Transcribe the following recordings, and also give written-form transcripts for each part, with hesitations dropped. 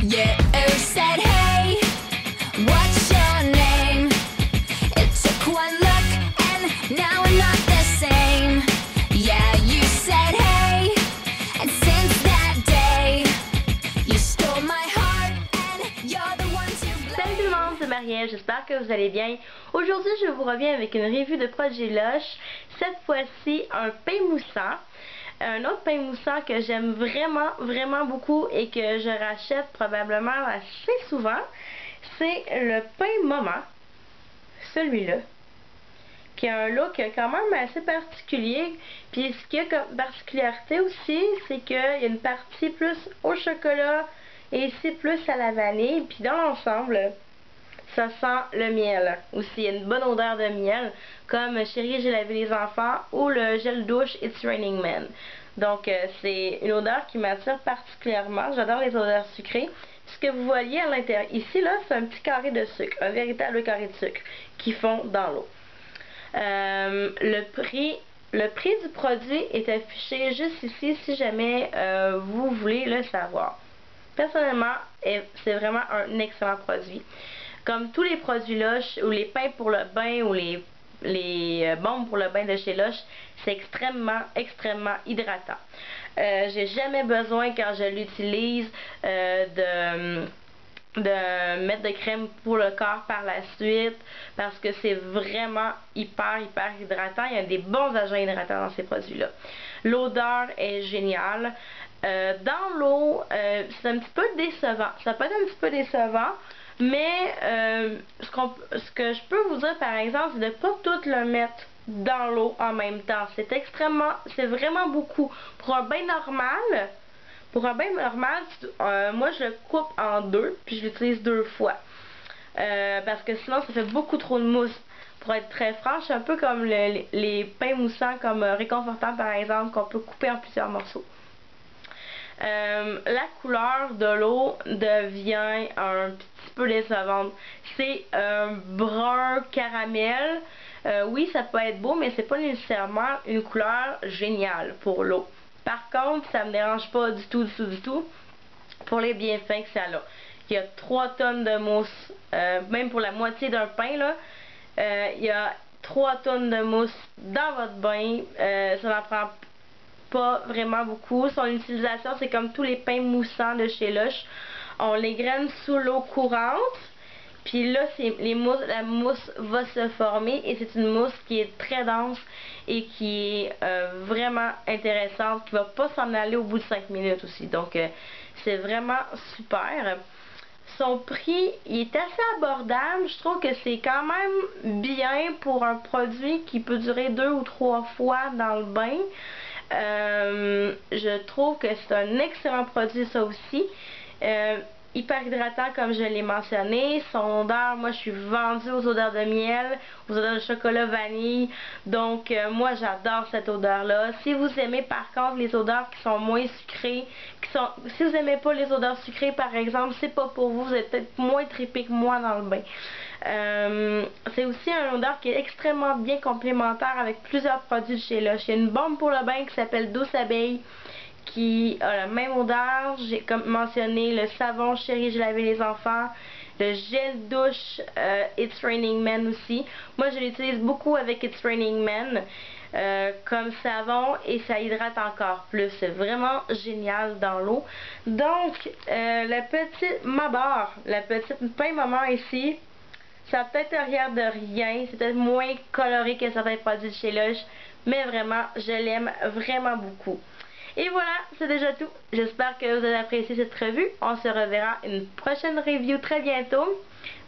Yeah, who said, hey, what's your name? It took one look and now we're not the same. Yeah, you said, hey, and since that day, you stole my heart and you're the one to blame. Salut tout le monde, c'est Marielle, j'espère que vous allez bien. Aujourd'hui, je vous reviens avec une review de produits Lush. Cette fois-ci, un pain moussant. Un autre pain moussant que j'aime vraiment beaucoup et que je rachète probablement assez souvent, c'est le pain Moment. Celui-là. Qui a un look quand même assez particulier. Puis ce qu'il y a comme particularité aussi, c'est qu'il y a une partie plus au chocolat et ici plus à la vanille. Puis dans l'ensemble, ça sent le miel aussi. Il y a une bonne odeur de miel, comme Chérie, j'ai lavé les enfants ou le gel douche It's Raining Men. Donc, c'est une odeur qui m'attire particulièrement. J'adore les odeurs sucrées. Ce que vous voyez à l'intérieur, ici, là, c'est un petit carré de sucre, un véritable carré de sucre qui fond dans l'eau. Le prix du produit est affiché juste ici si jamais vous voulez le savoir. Personnellement, c'est vraiment un excellent produit. Comme tous les produits Lush, ou les pains pour le bain, ou les bombes pour le bain de chez Lush, c'est extrêmement hydratant. J'ai jamais besoin, quand je l'utilise, de mettre de crème pour le corps par la suite, parce que c'est vraiment hyper hydratant. Il y a des bons agents hydratants dans ces produits-là. L'odeur est géniale. Dans l'eau, c'est un petit peu décevant. Ça peut être un petit peu décevant, mais ce que je peux vous dire par exemple, c'est de ne pas tout le mettre dans l'eau en même temps. C'est vraiment beaucoup. Pour un bain normal, moi je le coupe en deux, puis je l'utilise deux fois. Parce que sinon ça fait beaucoup trop de mousse. Pour être très franche, c'est un peu comme les pains moussants comme réconfortants par exemple, qu'on peut couper en plusieurs morceaux. La couleur de l'eau devient un petit peu décevante. C'est un brun caramel. Oui, ça peut être beau, mais c'est pas nécessairement une couleur géniale pour l'eau. Par contre, ça me dérange pas du tout pour les bienfaits que ça a. Il y a 3 tonnes de mousse, même pour la moitié d'un pain là, il y a 3 tonnes de mousse dans votre bain. Ça n'en prend pas vraiment beaucoup. Son utilisation, c'est comme tous les pains moussants de chez Lush. On les graine sous l'eau courante. Puis là, la mousse va se former et c'est une mousse qui est très dense et qui est vraiment intéressante, qui va pas s'en aller au bout de 5 minutes aussi. Donc, c'est vraiment super. Son prix, il est assez abordable. Je trouve que c'est quand même bien pour un produit qui peut durer 2 ou 3 fois dans le bain. Je trouve que c'est un excellent produit, ça aussi. Hyper hydratant comme je l'ai mentionné. Son odeur, moi je suis vendue aux odeurs de miel, aux odeurs de chocolat vanille. Donc moi j'adore cette odeur là. Si vous aimez par contre les odeurs qui sont moins sucrées, si vous aimez pas les odeurs sucrées par exemple, c'est pas pour vous, vous êtes peut-être moins trippé que moi dans le bain. C'est aussi une odeur qui est extrêmement bien complémentaire avec plusieurs produits de chez Lush. Il y a une bombe pour le bain qui s'appelle Douce Abeille, qui a la même odeur. J'ai comme mentionné le savon Chérie, j'ai lavé les enfants, le gel douche It's Raining Men aussi. Moi je l'utilise beaucoup avec It's Raining Men comme savon et ça hydrate encore plus. C'est vraiment génial dans l'eau. Donc la petite la petite pain Moment ici, ça a peut-être l'air de rien, c'est peut-être moins coloré que certains produits de chez Lush, mais vraiment je l'aime vraiment beaucoup. Et voilà, c'est déjà tout. J'espère que vous avez apprécié cette revue. On se reverra une prochaine review très bientôt.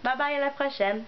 Bye bye, à la prochaine.